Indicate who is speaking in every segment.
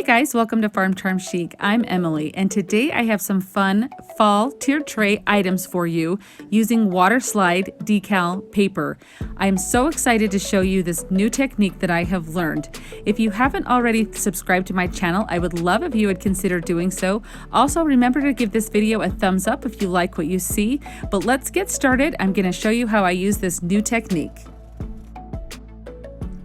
Speaker 1: Hey guys, welcome to Farm Charm Chic. I'm Emily, and today I have some fun fall tiered tray items for you using Waterslide Decal paper. I'm so excited to show you this new technique that I have learned. If you haven't already subscribed to my channel, I would love if you would consider doing so. Also, remember to give this video a thumbs up if you like what you see. But let's get started. I'm going to show you how I use this new technique.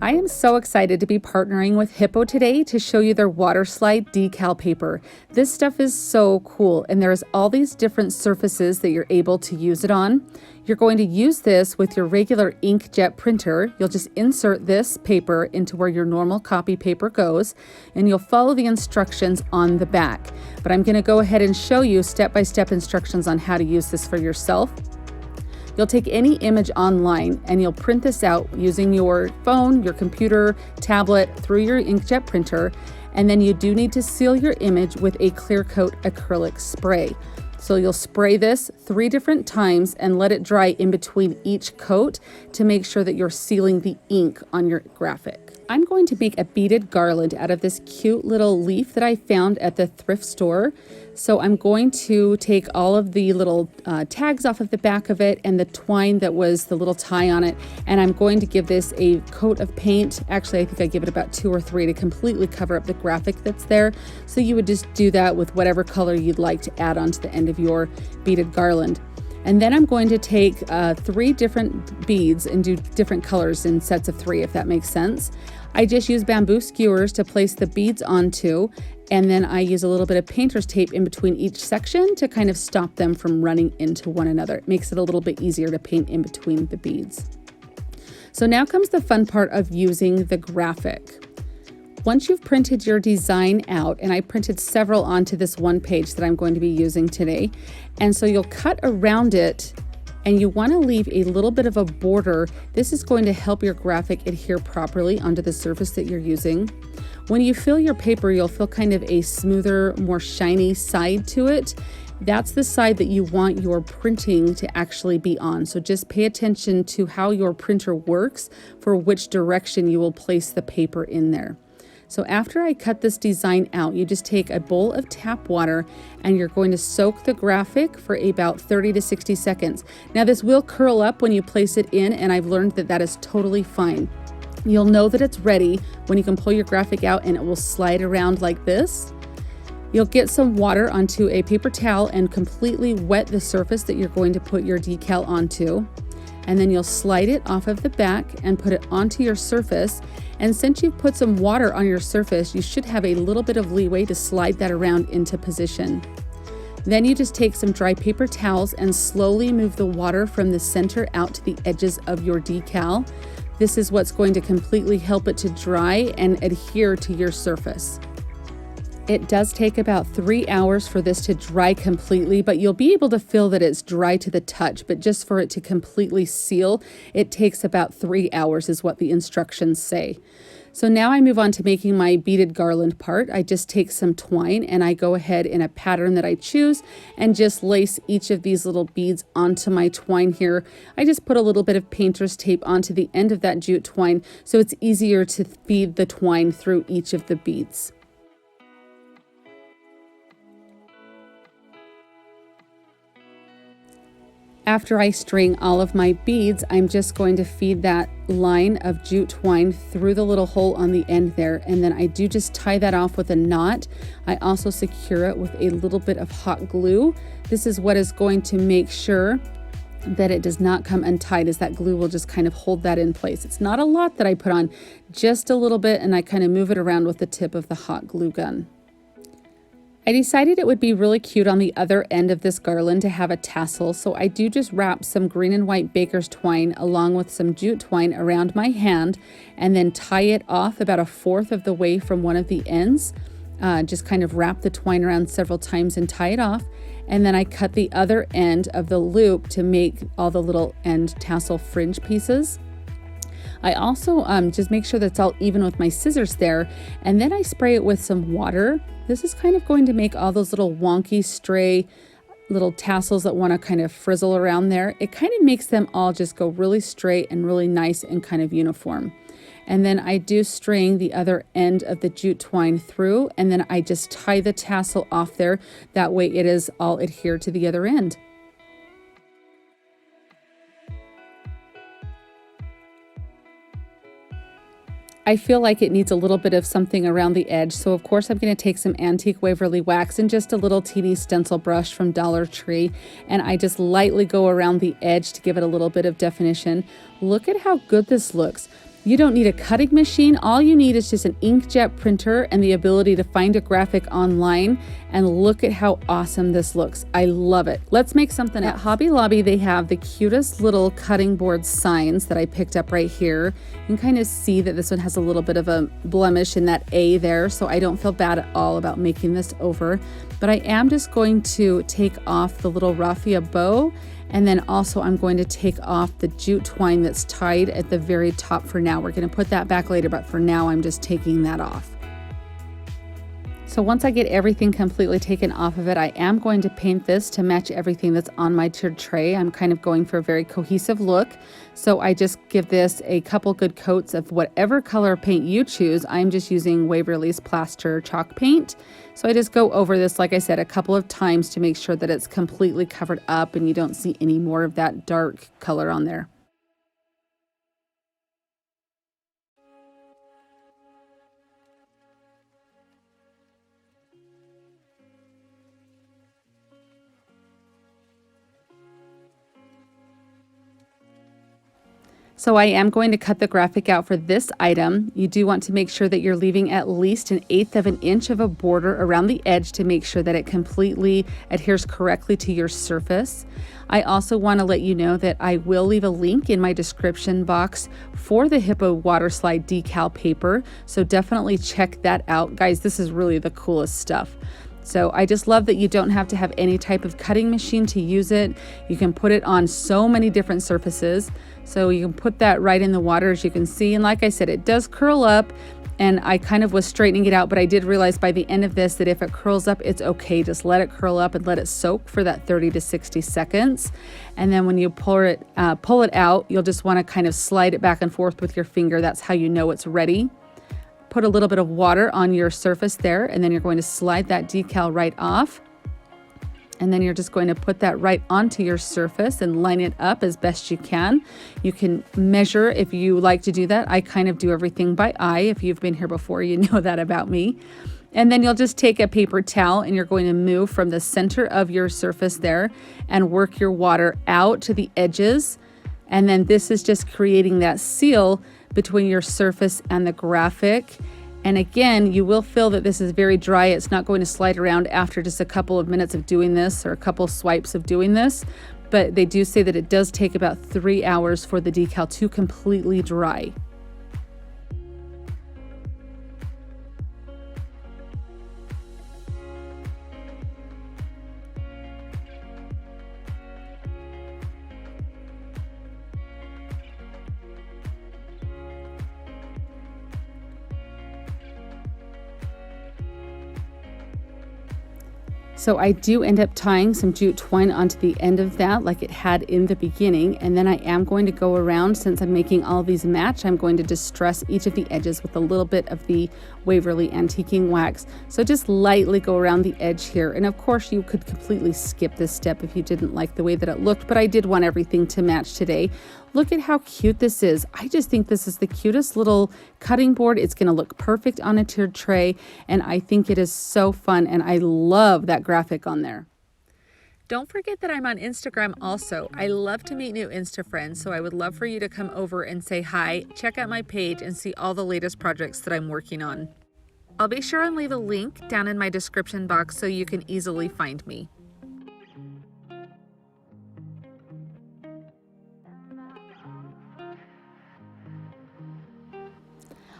Speaker 1: I am so excited to be partnering with Hiipoo today to show you their Waterslide Decal paper. This stuff is so cool, and there's all these different surfaces that you're able to use it on. You're going to use this with your regular inkjet printer. You'll just insert this paper into where your normal copy paper goes, and you'll follow the instructions on the back. But I'm going to go ahead and show you step-by-step instructions on how to use this for yourself. You'll take any image online and you'll print this out using your phone, your computer, tablet, through your inkjet printer, and then you do need to seal your image with a clear coat acrylic spray. So you'll spray this 3 different times and let it dry in between each coat to make sure that you're sealing the ink on your graphic. I'm going to make a beaded garland out of this cute little leaf that I found at the thrift store. So I'm going to take all of the little tags off of the back of it and the twine that was the little tie on it, and I'm going to give this a coat of paint. Actually, I think I give it about 2 or 3 to completely cover up the graphic that's there. So you would just do that with whatever color you'd like to add onto the end of your beaded garland. And then I'm going to take 3 different beads and do different colors in sets of 3, if that makes sense. I just use bamboo skewers to place the beads onto, and then I use a little bit of painter's tape in between each section to kind of stop them from running into one another. It makes it a little bit easier to paint in between the beads. So now comes the fun part of using the graphic. Once you've printed your design out, and I printed several onto this one page that I'm going to be using today, and so you'll cut around it and you want to leave a little bit of a border. This is going to help your graphic adhere properly onto the surface that you're using. When you fill your paper, you'll feel kind of a smoother, more shiny side to it. That's the side that you want your printing to actually be on. So just pay attention to how your printer works for which direction you will place the paper in there. So after I cut this design out, you just take a bowl of tap water and you're going to soak the graphic for about 30 to 60 seconds. Now this will curl up when you place it in, and I've learned that that is totally fine. You'll know that it's ready when you can pull your graphic out and it will slide around like this. You'll get some water onto a paper towel and completely wet the surface that you're going to put your decal onto. And then you'll slide it off of the back and put it onto your surface. And since you've put some water on your surface, you should have a little bit of leeway to slide that around into position. Then you just take some dry paper towels and slowly move the water from the center out to the edges of your decal. This is what's going to completely help it to dry and adhere to your surface. It does take about 3 hours for this to dry completely, but you'll be able to feel that it's dry to the touch. But just for it to completely seal, it takes about 3 hours is what the instructions say. So now I move on to making my beaded garland part. I just take some twine and I go ahead in a pattern that I choose and just lace each of these little beads onto my twine here. I just put a little bit of painter's tape onto the end of that jute twine so it's easier to feed the twine through each of the beads. After I string all of my beads, I'm just going to feed that line of jute twine through the little hole on the end there, and then I do just tie that off with a knot. I also secure it with a little bit of hot glue. This is what is going to make sure that it does not come untied, as that glue will just kind of hold that in place. It's not a lot that I put on, just a little bit, and I kind of move it around with the tip of the hot glue gun. I decided it would be really cute on the other end of this garland to have a tassel, so I do just wrap some green and white baker's twine along with some jute twine around my hand and then tie it off about 1/4 of the way from one of the ends. Just kind of wrap the twine around several times and tie it off, and then I cut the other end of the loop to make all the little end tassel fringe pieces. I also just make sure that's all even with my scissors there, and then I spray it with some water. This is kind of going to make all those little wonky, stray little tassels that want to kind of frizzle around there. It kind of makes them all just go really straight and really nice and kind of uniform. And then I do string the other end of the jute twine through, and then I just tie the tassel off there. That way it is all adhered to the other end. I feel like it needs a little bit of something around the edge, so of course I'm going to take some antique Waverly wax and just a little teeny stencil brush from Dollar Tree, and I just lightly go around the edge to give it a little bit of definition. Look at how good this looks. You don't need a cutting machine. All you need is just an inkjet printer and the ability to find a graphic online, and look at how awesome this looks. I love it. Let's make something else. At Hobby Lobby, they have the cutest little cutting board signs that I picked up right here. You can kind of see that this one has a little bit of a blemish in that A there, so I don't feel bad at all about making this over. But I am just going to take off the little raffia bow, and then also I'm going to take off the jute twine that's tied at the very top for now. We're going to put that back later, but for now I'm just taking that off. So once I get everything completely taken off of it, I am going to paint this to match everything that's on my tiered tray. I'm kind of going for a very cohesive look. So I just give this a couple good coats of whatever color paint you choose. I'm just using Waverly's Plaster Chalk Paint. So I just go over this, like I said, a couple of times to make sure that it's completely covered up and you don't see any more of that dark color on there. So I am going to cut the graphic out for this item. You do want to make sure that you're leaving at least 1/8 of an inch of a border around the edge to make sure that it completely adheres correctly to your surface. I also want to let you know that I will leave a link in my description box for the Hiipoo Waterslide Decal paper, so definitely check that out. Guys, this is really the coolest stuff. So I just love that you don't have to have any type of cutting machine to use it. You can put it on so many different surfaces. So you can put that right in the water, as you can see. And like I said, it does curl up, and I kind of was straightening it out, but I did realize by the end of this that if it curls up, it's okay. Just let it curl up and let it soak for that 30 to 60 seconds. And then when you pull it out, you'll just want to kind of slide it back and forth with your finger. That's how you know it's ready. Put a little bit of water on your surface there, and then you're going to slide that decal right off. And then you're just going to put that right onto your surface and line it up as best you can. You can measure if you like to do that. I kind of do everything by eye. If you've been here before, you know that about me. And then you'll just take a paper towel and you're going to move from the center of your surface there and work your water out to the edges. And then this is just creating that seal between your surface and the graphic. And again, you will feel that this is very dry. It's not going to slide around after just a couple of minutes of doing this or a couple swipes of doing this. But they do say that it does take about 3 hours for the decal to completely dry. So I do end up tying some jute twine onto the end of that like it had in the beginning, and then I am going to go around, since I'm making all these match, I'm going to distress each of the edges with a little bit of the Waverly Antiquing Wax. So just lightly go around the edge here, and of course you could completely skip this step if you didn't like the way that it looked, but I did want everything to match today. Look at how cute this is. I just think this is the cutest little cutting board. It's going to look perfect on a tiered tray, and I think it is so fun, and I love that graphic on there. Don't forget that I'm on Instagram also. I love to meet new Insta friends, so I would love for you to come over and say hi, check out my page, and see all the latest projects that I'm working on. I'll be sure and leave a link down in my description box so you can easily find me.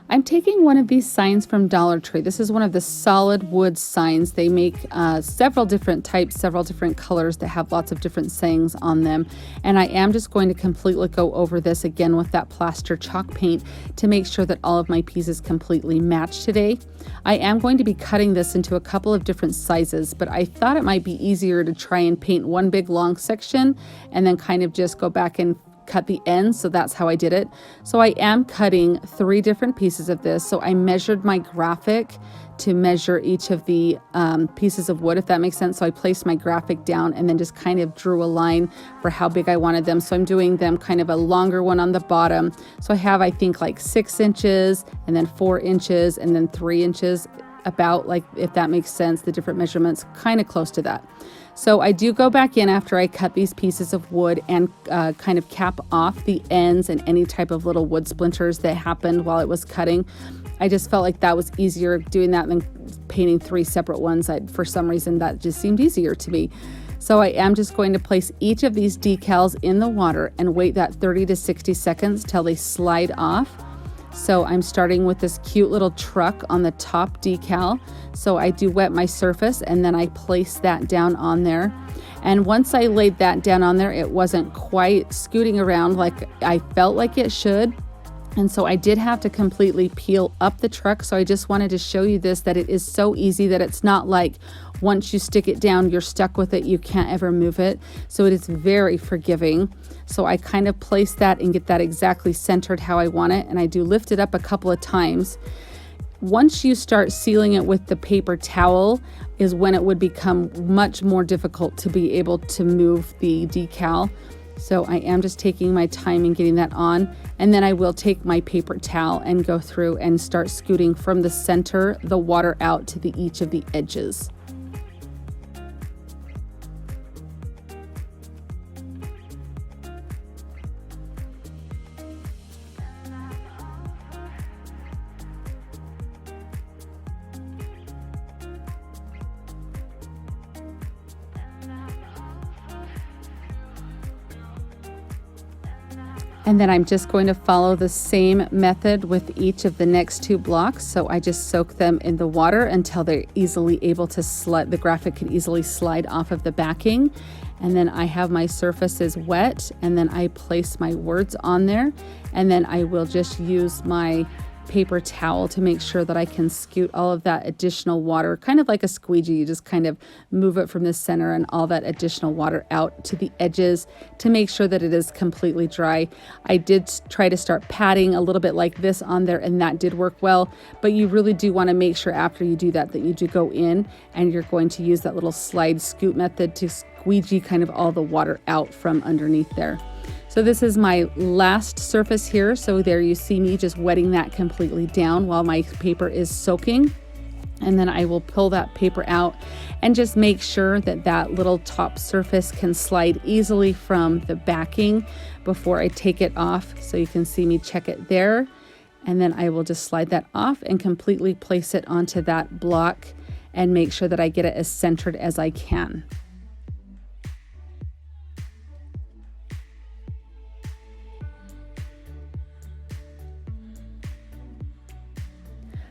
Speaker 1: I'm taking one of these signs from Dollar Tree. This is one of the solid wood signs. They make several different types, several different colors that have lots of different sayings on them. And I am just going to completely go over this again with that plaster chalk paint to make sure that all of my pieces completely match today. I am going to be cutting this into a couple of different sizes, but I thought it might be easier to try and paint one big long section and then kind of just go back and cut the ends, so that's how I did it. So I am cutting 3 different pieces of this. So I measured my graphic to measure each of the pieces of wood, if that makes sense. So I placed my graphic down and then just kind of drew a line for how big I wanted them. So I'm doing them kind of a longer one on the bottom. So I have, I think, like 6 inches and then 4 inches and then 3 inches, about, like, if that makes sense, the different measurements, kind of close to that. So I do go back in after I cut these pieces of wood and kind of cap off the ends and any type of little wood splinters that happened while it was cutting. I just felt like that was easier doing that than painting 3 separate ones. For some reason, that just seemed easier to me. So I am just going to place each of these decals in the water and wait that 30 to 60 seconds till they slide off. So I'm starting with this cute little truck on the top decal. So I do wet my surface and then I place that down on there. And once I laid that down on there, it wasn't quite scooting around like I felt like it should. And so I did have to completely peel up the truck. So I just wanted to show you this, that it is so easy, that it's not like once you stick it down, you're stuck with it, you can't ever move it. So it is very forgiving. So I kind of place that and get that exactly centered how I want it. And I do lift it up a couple of times. Once you start sealing it with the paper towel is when it would become much more difficult to be able to move the decal. So I am just taking my time and getting that on, and then I will take my paper towel and go through and start scooting from the center, the water out to each of the edges. And then I'm just going to follow the same method with each of the next 2 blocks. So I just soak them in the water until they're easily able to slide, the graphic can easily slide off of the backing. And then I have my surfaces wet, and then I place my words on there. And then I will just use my paper towel to make sure that I can scoot all of that additional water, kind of like a squeegee. You just kind of move it from the center and all that additional water out to the edges to make sure that it is completely dry. I did try to start patting a little bit like this on there, and that did work well, but you really do want to make sure after you do that you do go in and you're going to use that little slide scoot method to squeegee kind of all the water out from underneath there. So this is my last surface here. So there you see me just wetting that completely down while my paper is soaking. And then I will pull that paper out and just make sure that that little top surface can slide easily from the backing before I take it off. So you can see me check it there. And then I will just slide that off and completely place it onto that block and make sure that I get it as centered as I can.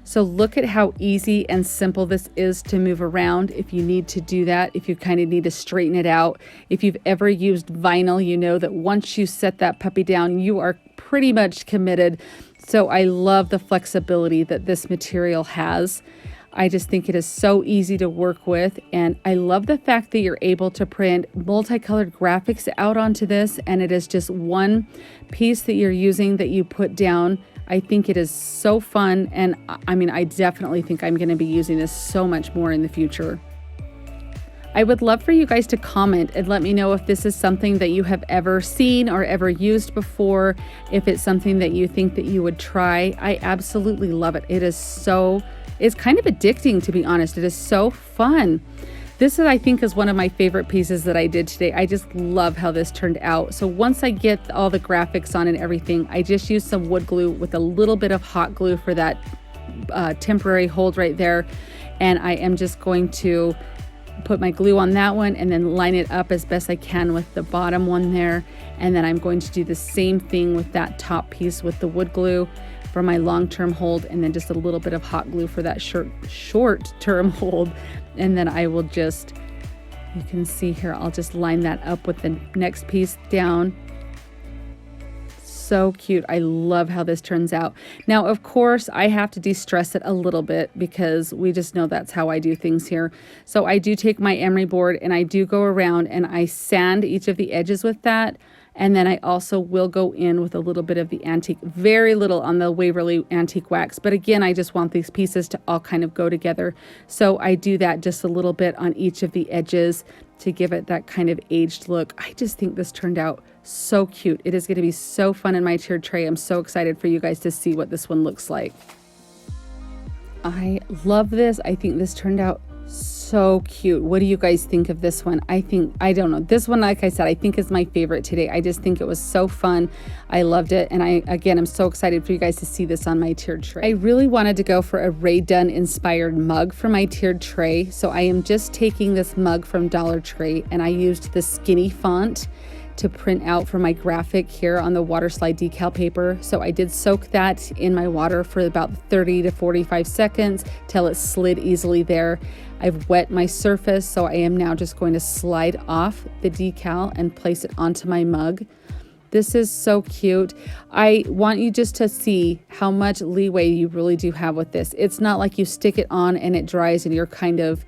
Speaker 1: So look at how easy and simple this is to move around if you need to do that, if you kind of need to straighten it out. If you've ever used vinyl, you know that once you set that puppy down, you are pretty much committed. So I love the flexibility that this material has. I just think it is so easy to work with, and I love the fact that you're able to print multicolored graphics out onto this, and it is just one piece that you're using that you put down. I think it is so fun, and I mean, I definitely think I'm going to be using this so much more in the future. I would love for you guys to comment and let me know if this is something that you have ever seen or ever used before, if it's something that you think that you would try. I absolutely love it. It's kind of addicting, to be honest. It is so fun. This I think is one of my favorite pieces that I did today. I just love how this turned out. So once I get all the graphics on and everything, I just use some wood glue with a little bit of hot glue for that temporary hold right there. And I am just going to put my glue on that one and then line it up as best I can with the bottom one there. And then I'm going to do the same thing with that top piece with the wood glue for my long-term hold, and then just a little bit of hot glue for that short-term hold. And then I will just, you can see here, I'll just line that up with the next piece down. So cute. I love how this turns out. Now, of course, I have to de-stress it a little bit because we just know that's how I do things here. So I do take my emery board and I do go around and I sand each of the edges with that. And then I also will go in with a little bit of the antique, very little on the Waverly antique wax. But again, I just want these pieces to all kind of go together. So I do that just a little bit on each of the edges to give it that kind of aged look. I just think this turned out so cute. It is going to be so fun in my tiered tray. I'm so excited for you guys to see what this one looks like. I love this. I think this turned out so cute. What do you guys think of this one? I don't know. This one, like I said, I think is my favorite today. I just think it was so fun. I loved it. And I'm so excited for you guys to see this on my tiered tray. I really wanted to go for a Ray Dunn inspired mug for my tiered tray. So I am just taking this mug from Dollar Tree, and I used the skinny font to print out for my graphic here on the Waterslide decal paper. So I did soak that in my water for about 30 to 45 seconds till it slid easily there. I've wet my surface, so I am now just going to slide off the decal and place it onto my mug. This is so cute. I want you just to see how much leeway you really do have with this. It's not like you stick it on and it dries and you're kind of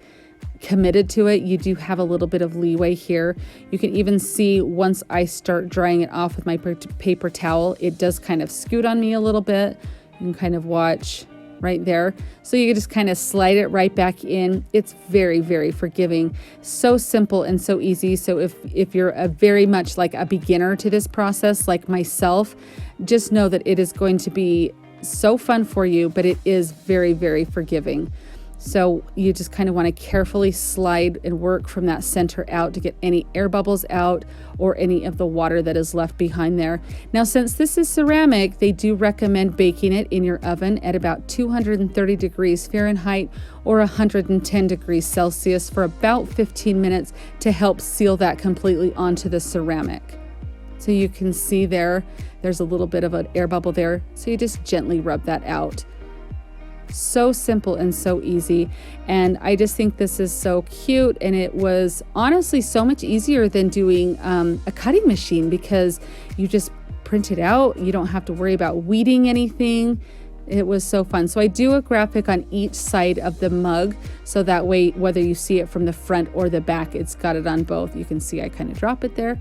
Speaker 1: committed to it. You do have a little bit of leeway here. You can even see once I start drying it off with my paper towel, it does kind of scoot on me a little bit. You can kind of watch right there. So you can just kind of slide it right back in. It's very, very forgiving. So simple and so easy. So if you're a very much like a beginner to this process, like myself, just know that it is going to be so fun for you, but it is very, very forgiving. So you just kind of want to carefully slide and work from that center out to get any air bubbles out or any of the water that is left behind there. Now, since this is ceramic, they do recommend baking it in your oven at about 230 degrees Fahrenheit or 110 degrees Celsius for about 15 minutes to help seal that completely onto the ceramic. So you can see there's a little bit of an air bubble there. So you just gently rub that out. So simple and so easy, and I just think this is so cute, and it was honestly so much easier than doing a cutting machine because you just print it out. You don't have to worry about weeding anything. It was so fun. So I do a graphic on each side of the mug, so that way whether you see it from the front or the back, it's got it on both. You can see I kind of drop it there.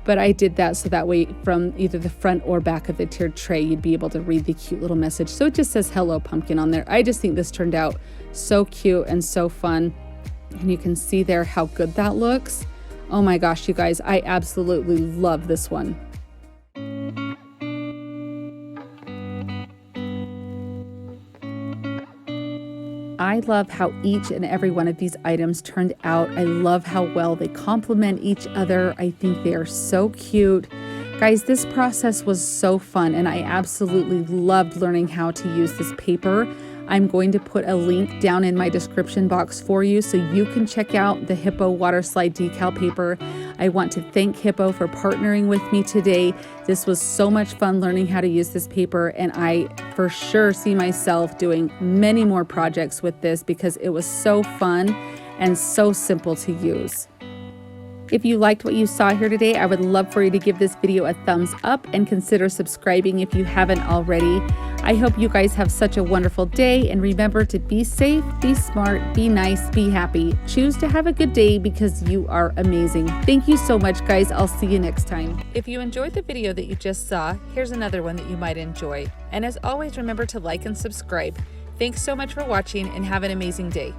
Speaker 1: But I did that so that way from either the front or back of the tiered tray, you'd be able to read the cute little message. So it just says hello pumpkin on there. I just think this turned out so cute and so fun. And you can see there how good that looks. Oh my gosh, you guys, I absolutely love this one. I love how each and every one of these items turned out. I love how well they complement each other. I think they are so cute. Guys, this process was so fun, and I absolutely loved learning how to use this paper. I'm going to put a link down in my description box for you so you can check out the Hiipoo Waterslide Decal paper. I want to thank Hiipoo for partnering with me today. This was so much fun learning how to use this paper, and I for sure see myself doing many more projects with this because it was so fun and so simple to use. If you liked what you saw here today, I would love for you to give this video a thumbs up and consider subscribing if you haven't already. I hope you guys have such a wonderful day, and remember to be safe, be smart, be nice, be happy. Choose to have a good day because you are amazing. Thank you so much, guys. I'll see you next time. If you enjoyed the video that you just saw, here's another one that you might enjoy. And as always, remember to like and subscribe. Thanks so much for watching and have an amazing day.